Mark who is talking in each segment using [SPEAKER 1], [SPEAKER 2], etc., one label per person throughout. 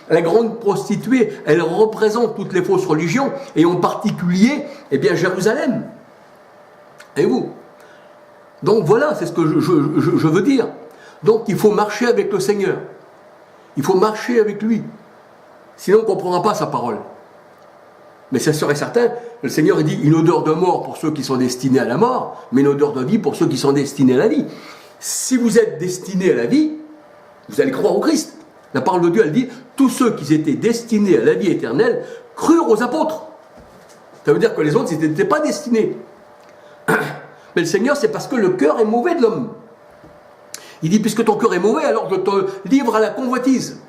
[SPEAKER 1] la grande prostituée, elle représente toutes les fausses religions, et en particulier, eh bien, Jérusalem. Et vous? Donc voilà, c'est ce que je veux dire. Donc il faut marcher avec le Seigneur. Il faut marcher avec lui. Sinon on ne comprendra pas sa parole. Mais c'est sûr et certain, le Seigneur dit une odeur de mort pour ceux qui sont destinés à la mort, mais une odeur de vie pour ceux qui sont destinés à la vie. Si vous êtes destinés à la vie, vous allez croire au Christ. La parole de Dieu, elle dit, tous ceux qui étaient destinés à la vie éternelle crurent aux apôtres. Ça veut dire que les autres n'étaient pas destinés. Mais le Seigneur, c'est parce que le cœur est mauvais de l'homme. Il dit, puisque ton cœur est mauvais, alors je te livre à la convoitise.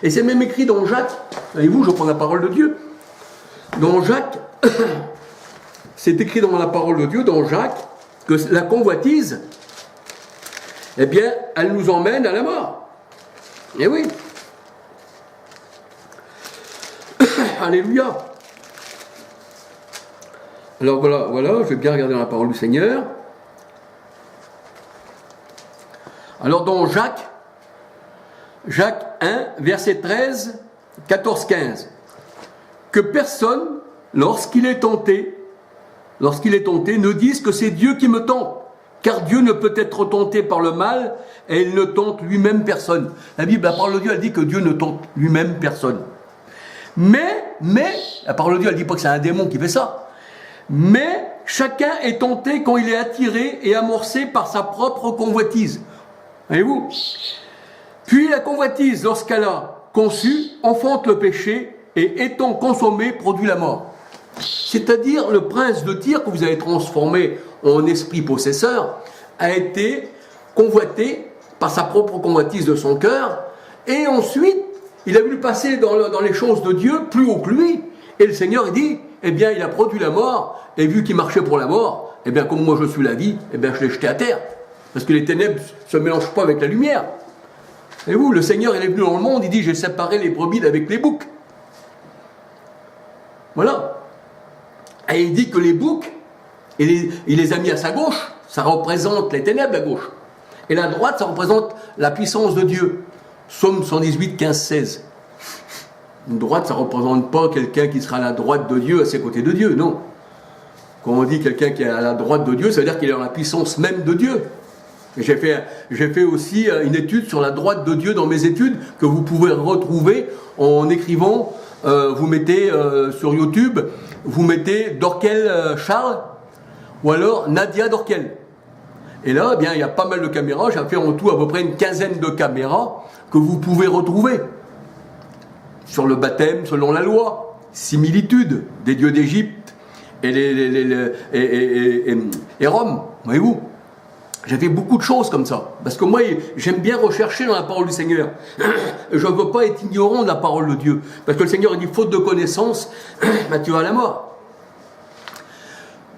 [SPEAKER 1] Et c'est même écrit dans Jacques, voyez-vous, je prends la parole de Dieu. Dans Jacques, c'est écrit dans la parole de Dieu, dans Jacques, que la convoitise, eh bien, elle nous emmène à la mort. Eh oui. Alléluia. Alors voilà, je vais bien regarder dans la parole du Seigneur. Alors dans Jacques 1, verset 13, 14, 15. Que personne, lorsqu'il est tenté, ne dise que c'est Dieu qui me tente. Car Dieu ne peut être tenté par le mal et il ne tente lui-même personne. La Bible, la parole de Dieu, elle dit que Dieu ne tente lui-même personne. Mais, la parole de Dieu, elle dit pas que c'est un démon qui fait ça. Mais chacun est tenté quand il est attiré et amorcé par sa propre convoitise. Voyez-vous? Puis la convoitise, lorsqu'elle a conçu, enfante le péché et étant consommée, produit la mort. C'est-à-dire le prince de Tyr que vous avez transformé en esprit possesseur a été convoité par sa propre convoitise de son cœur et ensuite il a voulu passer dans les choses de Dieu plus haut que lui et le Seigneur il dit, eh bien il a produit la mort et vu qu'il marchait pour la mort, eh bien comme moi je suis la vie, eh bien je l'ai jeté à terre parce que les ténèbres ne se mélangent pas avec la lumière. Et vous, le Seigneur il est venu dans le monde, il dit j'ai séparé les brebis d'avec les boucs. Voilà. Et il dit que les boucs, il les a mis à sa gauche, ça représente les ténèbres à gauche. Et la droite, ça représente la puissance de Dieu. Psaume 118, 15, 16. Une droite, ça ne représente pas quelqu'un qui sera à la droite de Dieu, à ses côtés de Dieu, non. Quand on dit quelqu'un qui est à la droite de Dieu, ça veut dire qu'il est dans la puissance même de Dieu. Et j'ai fait aussi une étude sur la droite de Dieu dans mes études, que vous pouvez retrouver en écrivant, vous mettez sur YouTube, vous mettez Dorkel Charles, ou alors Nadia Dorkel. Et là, eh bien, il y a pas mal de caméras, j'ai fait en tout à peu près une quinzaine de caméras que vous pouvez retrouver. Sur le baptême selon la loi, similitude des dieux d'Égypte et Rome, voyez-vous. J'ai fait beaucoup de choses comme ça, parce que moi, j'aime bien rechercher dans la parole du Seigneur. Je ne veux pas être ignorant de la parole de Dieu, parce que le Seigneur dit, faute de connaissance, tu vas à la mort.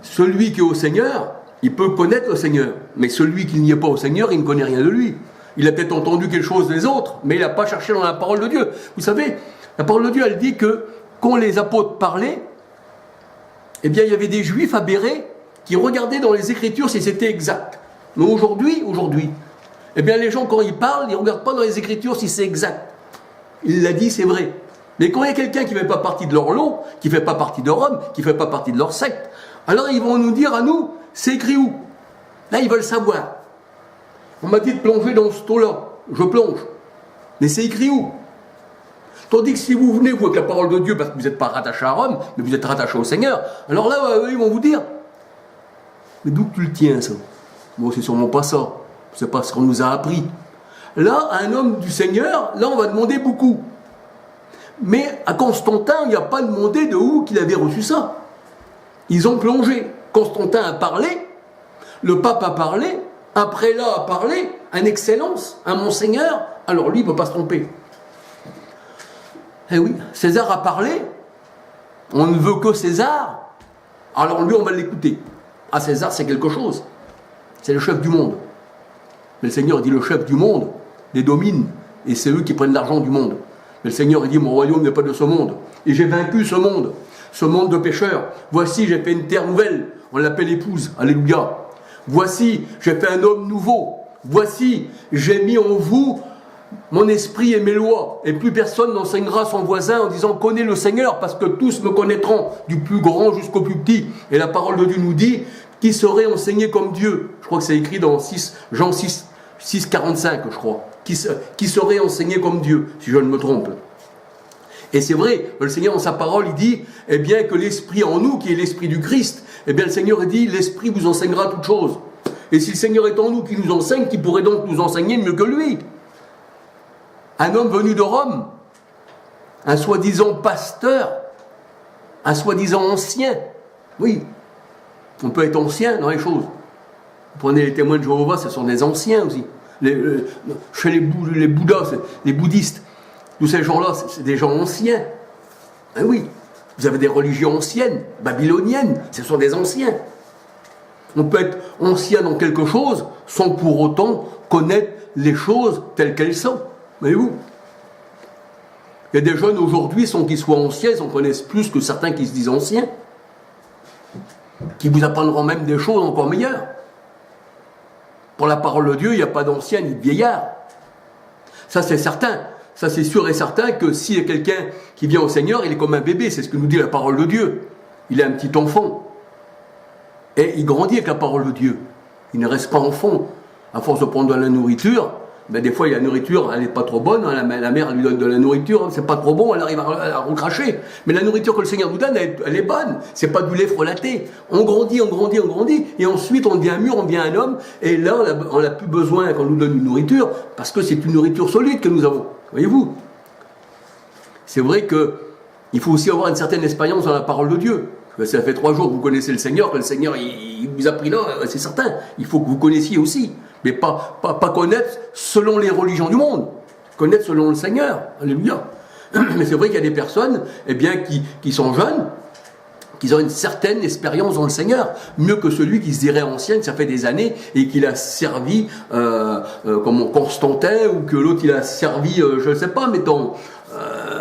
[SPEAKER 1] Celui qui est au Seigneur, il peut connaître le Seigneur, mais celui qui n'y est pas au Seigneur, il ne connaît rien de lui. Il a peut-être entendu quelque chose des autres, mais il n'a pas cherché dans la parole de Dieu. Vous savez, la parole de Dieu, elle dit que quand les apôtres parlaient, eh bien, il y avait des Juifs aberrés qui regardaient dans les Écritures si c'était exact. Mais aujourd'hui, eh bien les gens quand ils parlent, ils ne regardent pas dans les Écritures si c'est exact. Il l'a dit, c'est vrai. Mais quand il y a quelqu'un qui ne fait pas partie de leur lot, qui ne fait pas partie de Rome, qui ne fait pas partie de leur secte, alors ils vont nous dire à nous, c'est écrit où? Là, ils veulent savoir. On m'a dit de plonger dans ce taux-là. Je plonge. Mais c'est écrit où? Tandis que si vous venez, vous, avec la parole de Dieu, parce que vous n'êtes pas rattaché à Rome, mais vous êtes rattaché au Seigneur, alors là, ils vont vous dire, mais d'où tu le tiens, ça? Bon, c'est sûrement pas ça. C'est pas ce qu'on nous a appris. Là, un homme du Seigneur, là, on va demander beaucoup. Mais à Constantin, il n'y a pas demandé de où qu'il avait reçu ça. Ils ont plongé. Constantin a parlé, le pape a parlé, un prélat a parlé, un excellence, un monseigneur, alors lui, il ne peut pas se tromper. Eh oui, César a parlé, on ne veut que César, alors lui, on va l'écouter. Ah, César, c'est quelque chose. C'est le chef du monde. Mais le Seigneur dit le chef du monde les domine et c'est eux qui prennent l'argent du monde. Mais le Seigneur dit mon royaume n'est pas de ce monde. Et j'ai vaincu ce monde de pécheurs. Voici, j'ai fait une terre nouvelle. On l'appelle épouse. Alléluia. Voici, j'ai fait un homme nouveau. Voici, j'ai mis en vous mon esprit et mes lois, et plus personne n'enseignera son voisin en disant connais le Seigneur, parce que tous me connaîtront, du plus grand jusqu'au plus petit. Et la parole de Dieu nous dit qui serait enseigné comme Dieu. Je crois que c'est écrit dans Jean 6, 45, je crois. Qui serait enseigné comme Dieu, si je ne me trompe. Et c'est vrai, le Seigneur, dans sa parole, il dit, eh bien, que l'Esprit en nous, qui est l'Esprit du Christ, eh bien, le Seigneur dit, l'Esprit vous enseignera toutes choses. Et si le Seigneur est en nous, qui nous enseigne, qui pourrait donc nous enseigner mieux que lui? Un homme venu de Rome, un soi-disant pasteur, un soi-disant ancien. Oui, on peut être ancien dans les choses. Vous prenez les témoins de Jéhovah, ce sont des anciens aussi. Chez les Bouddhas, les bouddhistes, tous ces gens-là, c'est des gens anciens. Ah oui, vous avez des religions anciennes, babyloniennes, ce sont des anciens. On peut être ancien dans quelque chose sans pour autant connaître les choses telles qu'elles sont. Voyez-vous? Il y a des jeunes aujourd'hui, sans qu'ils soient anciens, ils en connaissent plus que certains qui se disent anciens, qui vous apprendront même des choses encore meilleures. Pour la parole de Dieu, il n'y a pas d'ancien ni de vieillard. Ça, c'est certain. Ça, c'est sûr et certain que s'il y a quelqu'un qui vient au Seigneur, il est comme un bébé, c'est ce que nous dit la parole de Dieu. Il est un petit enfant. Et il grandit avec la parole de Dieu. Il ne reste pas enfant. À force de prendre de la nourriture, ben des fois, la nourriture, elle n'est pas trop bonne. Hein, la mère elle lui donne de la nourriture, c'est pas trop bon, elle arrive à recracher. Mais la nourriture que le Seigneur nous donne, elle est bonne. C'est pas du lait frelaté. On grandit, et ensuite on devient mûr, on devient un homme. Et là, on n'a plus besoin qu'on nous donne une nourriture, parce que c'est une nourriture solide que nous avons. Voyez-vous? C'est vrai qu'il faut aussi avoir une certaine expérience dans la parole de Dieu. Ça fait 3 jours que vous connaissez le Seigneur, que le Seigneur il vous a pris là, c'est certain. Il faut que vous connaissiez aussi. Mais pas connaître selon les religions du monde. Connaître selon le Seigneur. Alléluia. Mais c'est vrai qu'il y a des personnes qui sont jeunes, qui ont une certaine expérience dans le Seigneur, mieux que celui qui se dirait ancien, que ça fait des années, et qu'il a servi comme Constantin, ou que l'autre il a servi, je ne sais pas, mettons,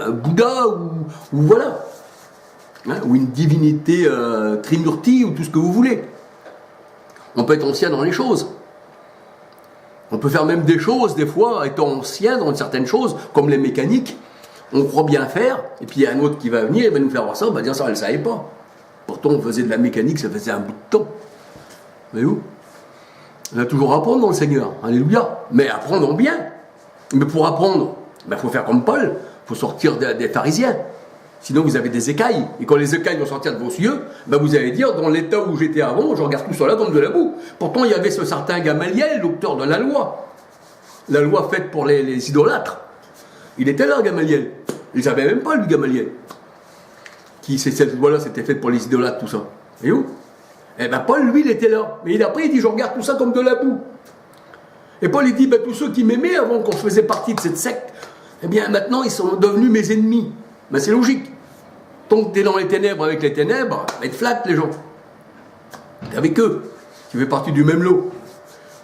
[SPEAKER 1] Bouddha, ou voilà. Hein, ou une divinité Trimurti, ou tout ce que vous voulez. On peut être ancien dans les choses. On peut faire même des choses, des fois, étant ancien dans certaines choses, comme les mécaniques, on croit bien faire, et puis il y a un autre qui va venir, il va nous faire voir ça, on va dire ça, elle ne savait pas. Pourtant, on faisait de la mécanique, ça faisait un bout de temps. Voyez-vous? On a toujours à apprendre dans le Seigneur, alléluia. Mais apprenons bien. Mais pour apprendre, il faut faire comme Paul, il faut sortir des pharisiens. Sinon, vous avez des écailles. Et quand les écailles vont sortir de vos yeux, vous allez dire, dans l'état où j'étais avant, je regarde tout cela comme de la boue. Pourtant, il y avait ce certain Gamaliel, l'auteur de la loi faite pour les idolâtres. Il était là, Gamaliel. Il ne savait même pas, lui, Gamaliel. Cette loi-là, c'était faite pour les idolâtres, tout ça. Et où? Paul, lui, il était là. Mais après, il dit, je regarde tout ça comme de la boue. Et Paul, il dit, tous ceux qui m'aimaient avant, quand je faisais partie de cette secte, maintenant, ils sont devenus mes ennemis. C'est logique. Tant que tu es dans les ténèbres avec les ténèbres, ils te flattent, les gens. Tu es avec eux. Tu fais partie du même lot.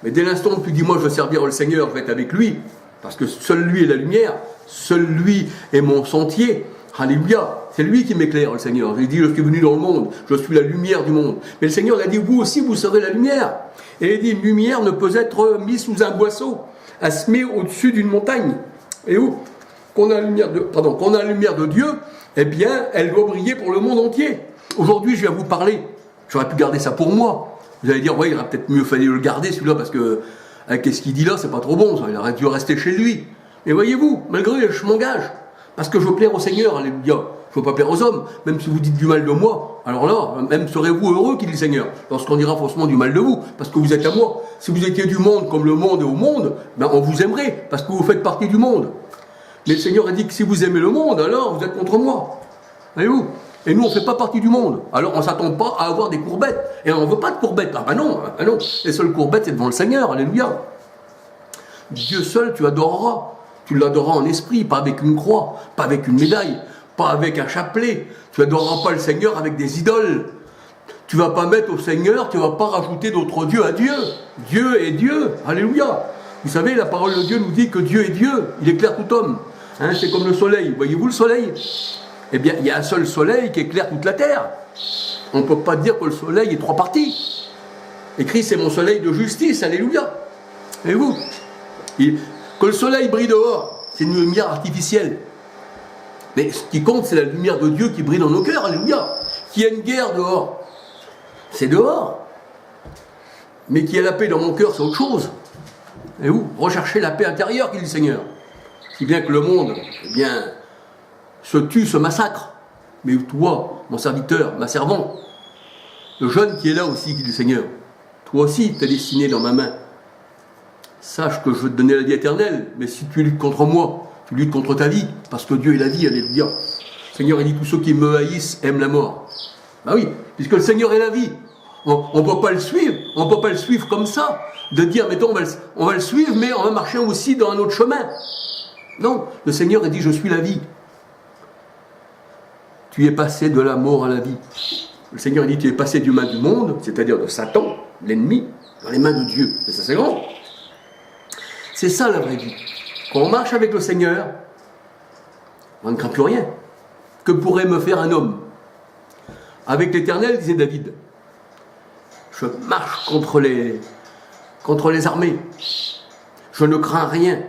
[SPEAKER 1] Mais dès l'instant où tu dis, moi, je veux servir le Seigneur, je vais être avec lui, parce que seul lui est la lumière, seul lui est mon sentier. Alléluia. C'est lui qui m'éclaire, le Seigneur. Il dit, je suis venu dans le monde, je suis la lumière du monde. Mais le Seigneur a dit, vous aussi, vous serez la lumière. Et il dit, une lumière ne peut être mise sous un boisseau, à se mettre au-dessus d'une montagne. Et où qu'on a la lumière de Dieu, elle doit briller pour le monde entier. Aujourd'hui, je viens vous parler. J'aurais pu garder ça pour moi. Vous allez dire, il aurait peut-être mieux fallu le garder, celui-là, parce que, qu'est-ce qu'il dit là, c'est pas trop bon, ça. Il aurait dû rester chez lui. Mais voyez-vous, malgré, je m'engage. Parce que je veux plaire au Seigneur, alléluia. Je ne veux pas plaire aux hommes, même si vous dites du mal de moi. Alors là, même serez-vous heureux, qu'il dit le Seigneur, lorsqu'on dira faussement du mal de vous, parce que vous êtes à moi. Si vous étiez du monde comme le monde est au monde, on vous aimerait, parce que vous faites partie du monde. Mais le Seigneur a dit que si vous aimez le monde, alors vous êtes contre moi. Voyez-vous? Et nous, on ne fait pas partie du monde. Alors on ne s'attend pas à avoir des courbettes. Et on ne veut pas de courbettes. Non. Les seules courbettes, c'est devant le Seigneur. Alléluia. Dieu seul, tu adoreras. Tu l'adoreras en esprit, pas avec une croix, pas avec une médaille, pas avec un chapelet. Tu n'adoreras pas le Seigneur avec des idoles. Tu ne vas pas mettre au Seigneur, tu ne vas pas rajouter d'autres dieux à Dieu. Dieu est Dieu. Alléluia. Vous savez, la parole de Dieu nous dit que Dieu est Dieu. Il éclaire tout homme. C'est comme le soleil. Voyez-vous le soleil? Il y a un seul soleil qui éclaire toute la terre. On ne peut pas dire que le soleil est 3 parties. Et Christ est mon soleil de justice. Alléluia. Voyez-vous? Que le soleil brille dehors, c'est une lumière artificielle. Mais ce qui compte, c'est la lumière de Dieu qui brille dans nos cœurs, alléluia. Qu'il y a une guerre dehors, c'est dehors. Mais qu'il y a la paix dans mon cœur, c'est autre chose. Et où rechercher la paix intérieure, dit le Seigneur. Si bien que le monde, eh bien, se tue, se massacre. Mais toi, mon serviteur, ma servante, le jeune qui est là aussi, dit le Seigneur, toi aussi, tu es destiné dans ma main. Sache que je veux te donner la vie éternelle, mais si tu luttes contre moi, tu luttes contre ta vie, parce que Dieu est la vie, alléluia. Le Seigneur, il dit, tous ceux qui me haïssent aiment la mort. Ben oui, puisque le Seigneur est la vie. On ne peut pas le suivre comme ça, de dire, mettons, on va le suivre, mais on va marcher aussi dans un autre chemin. Non, le Seigneur a dit, je suis la vie. Tu es passé de la mort à la vie. Le Seigneur a dit, tu es passé du main du monde, c'est-à-dire de Satan, l'ennemi, dans les mains de Dieu. Et ça, c'est grand. C'est ça la vraie vie. Quand on marche avec le Seigneur, on ne craint plus rien. Que pourrait me faire un homme? Avec l'Éternel, disait David, je marche contre les armées. Je ne crains rien.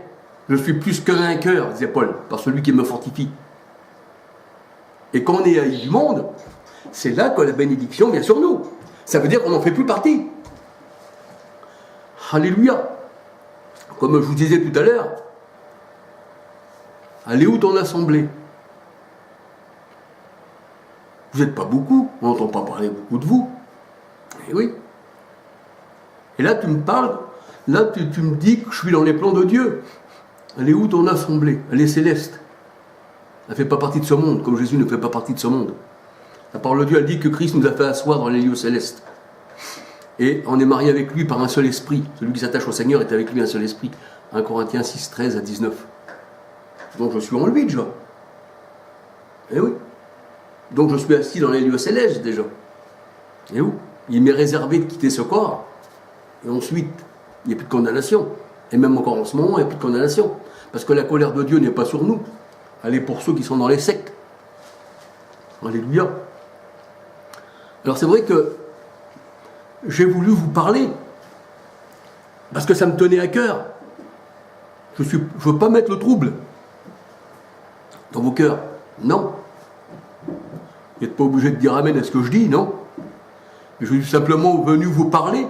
[SPEAKER 1] Je suis plus que vainqueur, disait Paul, par celui qui me fortifie. Et quand on est haï du monde, c'est là que la bénédiction vient sur nous. Ça veut dire qu'on n'en fait plus partie. Alléluia. Comme je vous disais tout à l'heure, allez où ton assemblée? Vous n'êtes pas beaucoup, on n'entend pas parler beaucoup de vous. Et oui. Et là, tu me parles, là, tu me dis que je suis dans les plans de Dieu. Elle est où ton assemblée? Elle est céleste. Elle ne fait pas partie de ce monde, comme Jésus ne fait pas partie de ce monde. La parole de Dieu, elle dit que Christ nous a fait asseoir dans les lieux célestes. Et on est marié avec lui par un seul esprit. Celui qui s'attache au Seigneur est avec lui un seul esprit. 1 Corinthiens 6, 13 à 19. Donc je suis en lui déjà. Eh oui. Donc je suis assis dans les lieux célestes déjà. Et où? Il m'est réservé de quitter ce corps. Et ensuite, il n'y a plus de condamnation. Et même encore en ce moment, il n'y a plus de condamnation. Parce que la colère de Dieu n'est pas sur nous. Elle est pour ceux qui sont dans les sectes. Alléluia. Alors c'est vrai que j'ai voulu vous parler parce que ça me tenait à cœur. Je ne veux pas mettre le trouble dans vos cœurs. Non. Vous n'êtes pas obligé de dire amen à ce que je dis, non. Je suis simplement venu vous parler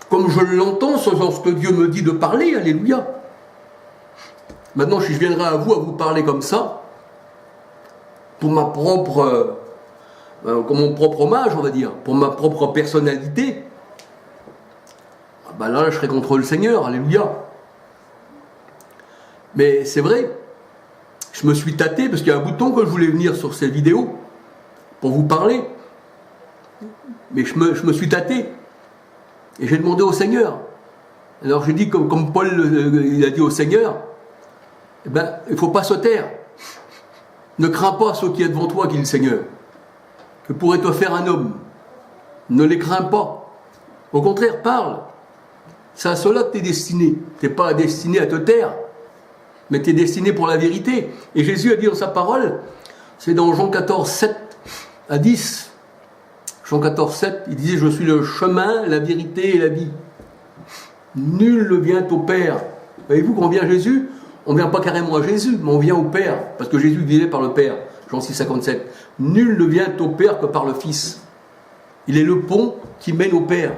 [SPEAKER 1] comme je l'entends, selon ce que Dieu me dit de parler. Alléluia. Maintenant, si je viendrai à vous parler comme ça, pour ma propre, comme mon propre hommage, on va dire, pour ma propre personnalité, ben là, je serai contre le Seigneur, alléluia. Mais c'est vrai, je me suis tâté, parce qu'il y a un bout de temps que je voulais venir sur ces vidéos, pour vous parler, mais je me suis tâté, et j'ai demandé au Seigneur. Alors j'ai dit, comme Paul il a dit au Seigneur, eh ben, il ne faut pas se taire. Ne crains pas ceux qui est devant toi, dit le Seigneur. Que pourrait te faire un homme? Ne les crains pas. Au contraire, parle. C'est à cela que tu es destiné. Tu n'es pas destiné à te taire, mais tu es destiné pour la vérité. Et Jésus a dit dans sa parole, c'est dans Jean 14, 7 à 10. Jean 14, 7, il disait, je suis le chemin, la vérité et la vie. Nul ne vient au Père. Voyez-vous, quand on vient à Jésus, on ne vient pas carrément à Jésus, mais on vient au Père, parce que Jésus vivait par le Père. Jean 6, 57. Nul ne vient au Père que par le Fils. Il est le pont qui mène au Père,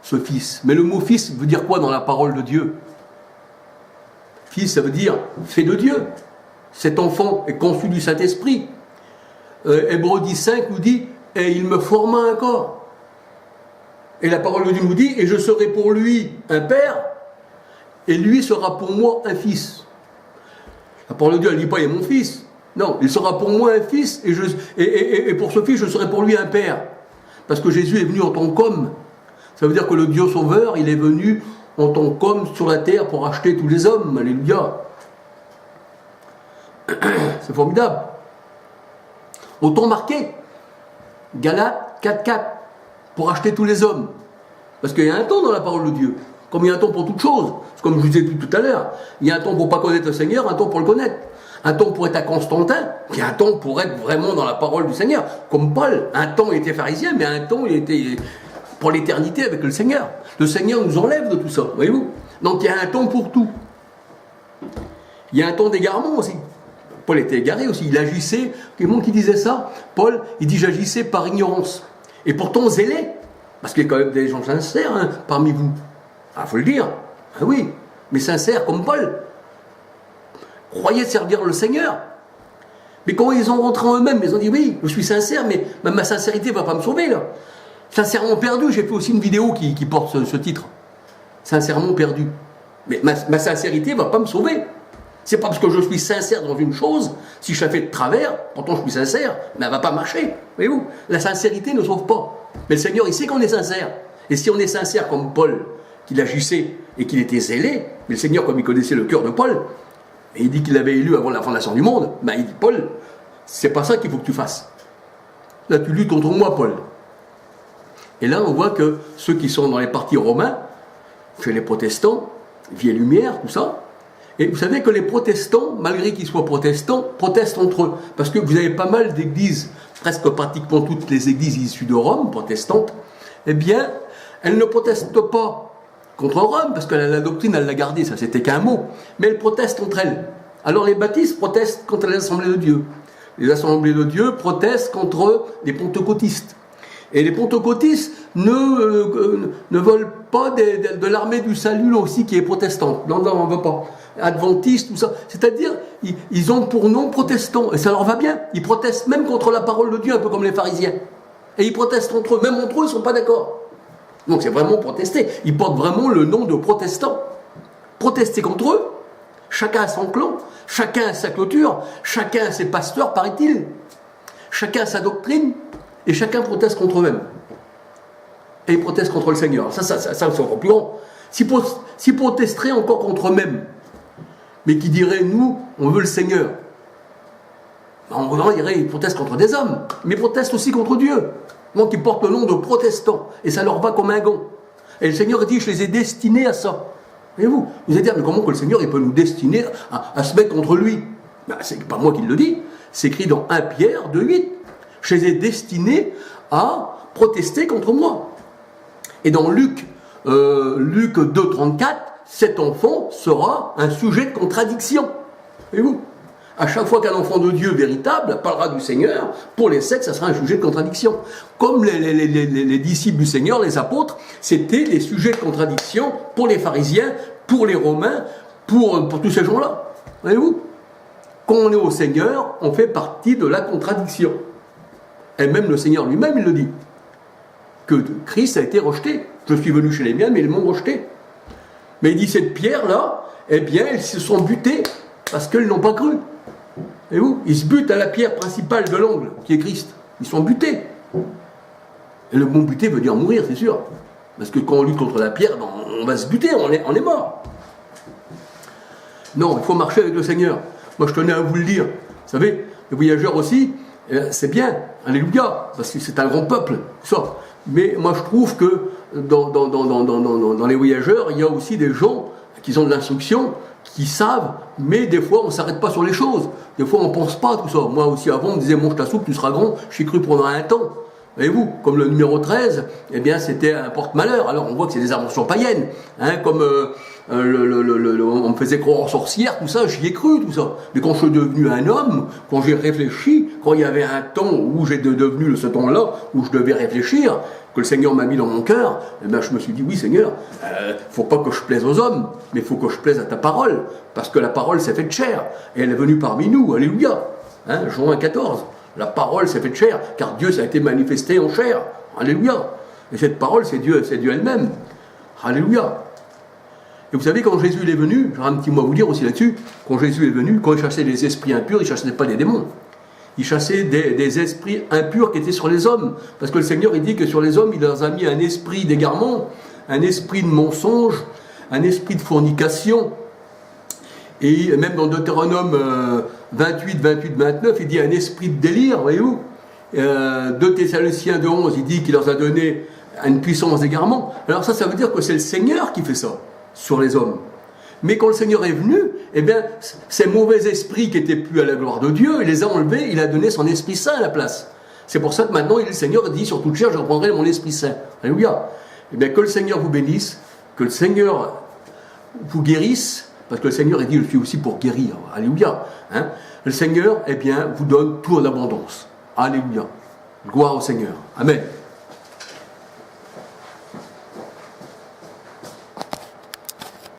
[SPEAKER 1] ce Fils. Mais le mot Fils veut dire quoi dans la parole de Dieu? Fils, ça veut dire fait de Dieu. Cet enfant est conçu du Saint-Esprit. Hébreux 10.5 nous dit, et il me forma un corps. Et la parole de Dieu nous dit, et je serai pour lui un père, et lui sera pour moi un fils. La parole de Dieu, elle ne dit pas, il est mon fils. Non, il sera pour moi un fils, et pour ce fils, je serai pour lui un père. Parce que Jésus est venu en tant qu'homme. Ça veut dire que le Dieu sauveur, il est venu en tant qu'homme sur la terre pour acheter tous les hommes. Alléluia. C'est formidable. Autant marqué. Galates 4.4. Pour acheter tous les hommes. Parce qu'il y a un temps dans la parole de Dieu. Comme il y a un temps pour toute chose. C'est comme je vous disais tout à l'heure. Il y a un temps pour ne pas connaître le Seigneur, un temps pour le connaître. Un temps pour être à Constantin, puis un temps pour être vraiment dans la parole du Seigneur. Comme Paul, un temps il était pharisien, mais un temps il était pour l'éternité avec le Seigneur. Le Seigneur nous enlève de tout ça, voyez-vous. Donc il y a un temps pour tout. Il y a un temps d'égarement aussi. Paul était égaré aussi, il agissait, quelqu'un qui disait ça, Paul, il dit j'agissais par ignorance. Et pourtant zélé, parce qu'il y a quand même des gens sincères hein, parmi vous. Ah, faut le dire, ah oui, mais sincères comme Paul. Croyaient servir le Seigneur. Mais quand ils ont rentré en eux-mêmes, ils ont dit oui, je suis sincère, mais ma sincérité ne va pas me sauver là. Sincèrement perdu, j'ai fait aussi une vidéo qui porte ce titre. Sincèrement perdu. Mais ma sincérité ne va pas me sauver. C'est pas parce que je suis sincère dans une chose, si je la fais de travers, pourtant je suis sincère, mais elle ne va pas marcher. Voyez-vous, la sincérité ne sauve pas. Mais le Seigneur, il sait qu'on est sincère. Et si on est sincère comme Paul, qu'il agissait et qu'il était zélé, mais le Seigneur, comme il connaissait le cœur de Paul, et il dit qu'il l'avait élu avant la fondation du monde, ben il dit, Paul, c'est pas ça qu'il faut que tu fasses. Là, tu luttes contre moi, Paul. Et là, on voit que ceux qui sont dans les partis romains, chez les protestants, Vie et Lumière, tout ça, et vous savez que les protestants, malgré qu'ils soient protestants, protestent entre eux. Parce que vous avez pas mal d'églises, presque pratiquement toutes les églises issues de Rome, protestantes, eh bien, elles ne protestent pas contre Rome, parce que la doctrine, elle l'a gardée, ça c'était qu'un mot, mais elles protestent entre elles. Alors les baptistes protestent contre les assemblées de Dieu. Les assemblées de Dieu protestent contre les pentecôtistes. Et les pentecôtistes ne veulent pas de l'armée du salut aussi qui est protestante. Non, on ne veut pas. Adventistes, tout ça. C'est-à-dire, ils ont pour nom protestants. Et ça leur va bien. Ils protestent même contre la parole de Dieu, un peu comme les pharisiens. Et ils protestent entre eux. Même entre eux, ils ne sont pas d'accord. Donc c'est vraiment protester. Ils portent vraiment le nom de protestants. Protester contre eux. Chacun a son clan. Chacun a sa clôture. Chacun a ses pasteurs, paraît-il. Chacun a sa doctrine. Et chacun proteste contre eux-mêmes. Et ils protestent contre le Seigneur. Ça c'est encore plus grand. S'ils protesteraient encore contre eux-mêmes, mais qui diraient, nous, on veut le Seigneur. En dirait, ils protestent contre des hommes, mais ils protestent aussi contre Dieu. Donc ils portent le nom de protestants, et ça leur va comme un gant. Et le Seigneur dit, je les ai destinés à ça. Voyez-vous, vous allez dire, mais comment que le Seigneur il peut nous destiner à se mettre contre lui? Ben, c'est pas moi qui le dis, c'est écrit dans 1 Pierre 2,8. Je les ai destinés à protester contre moi. Et dans Luc 2,34, cet enfant sera un sujet de contradiction. Voyez-vous, à chaque fois qu'un enfant de Dieu véritable parlera du Seigneur, pour les sectes, ça sera un sujet de contradiction. Comme les disciples du Seigneur, les apôtres, c'était des sujets de contradiction pour les pharisiens, pour les Romains, pour tous ces gens-là. Voyez-vous, quand on est au Seigneur, on fait partie de la contradiction. Et même le Seigneur lui-même, il le dit, que Christ a été rejeté. Je suis venu chez les miens, mais ils m'ont rejeté. Mais il dit, cette pierre-là, eh bien, elles se sont butées, parce qu'elles n'ont pas cru. Et vous, ils se butent à la pierre principale de l'angle, qui est Christ. Ils sont butés. Et le mot buter veut dire mourir, c'est sûr. Parce que quand on lutte contre la pierre, ben, on va se buter, on est mort. Non, il faut marcher avec le Seigneur. Moi, je tenais à vous le dire. Vous savez, les voyageurs aussi, c'est bien, alléluia, parce que c'est un grand peuple, tout ça. Mais moi, je trouve que dans les voyageurs, il y a aussi des gens qui ont de l'instruction, qui savent, mais des fois, on ne s'arrête pas sur les choses. Des fois, on ne pense pas à tout ça. Moi aussi, avant, on me disait, mange ta soupe, tu seras grand. J'y ai cru pendant un temps. Voyez-vous, comme le numéro 13, eh bien, c'était un porte-malheur. Alors, on voit que c'est des inventions païennes. Hein, comme on me faisait croire en sorcière, tout ça, j'y ai cru, tout ça. Mais quand je suis devenu un homme, quand j'ai réfléchi, quand il y avait un temps où j'ai devenu ce temps-là, où je devais réfléchir, que le Seigneur m'a mis dans mon cœur, eh bien, je me suis dit, oui, Seigneur, faut pas que je plaise aux hommes, mais il faut que je plaise à ta parole, parce que la parole s'est faite chair, et elle est venue parmi nous, alléluia. Hein, Jean 1,14. La parole s'est faite chair, car Dieu s'est été manifesté en chair. Alléluia. Et cette parole, c'est Dieu elle-même. Alléluia. Et vous savez, quand Jésus est venu, j'aurai un petit mot à vous dire aussi là-dessus, quand Jésus est venu, quand il chassait les esprits impurs, il ne chassait pas des démons. Il chassait des esprits impurs qui étaient sur les hommes. Parce que le Seigneur, il dit que sur les hommes, il leur a mis un esprit d'égarement, un esprit de mensonge, un esprit de fornication. Et même dans Deutéronome 28, 29, il dit un esprit de délire, voyez-vous. 2 Thessaloniciens 2,11, il dit qu'il leur a donné une puissance d'égarement. Alors ça veut dire que c'est le Seigneur qui fait ça sur les hommes. Mais quand le Seigneur est venu, eh bien, ces mauvais esprits qui n'étaient plus à la gloire de Dieu, il les a enlevés, il a donné son Esprit Saint à la place. C'est pour ça que maintenant, le Seigneur dit sur toute chair, je reprendrai mon Esprit Saint. Alléluia. Eh bien, que le Seigneur vous bénisse, que le Seigneur vous guérisse, parce que le Seigneur a dit, je suis aussi pour guérir. Alléluia. Hein? Le Seigneur, eh bien, vous donne tout en abondance. Alléluia. Gloire au Seigneur. Amen.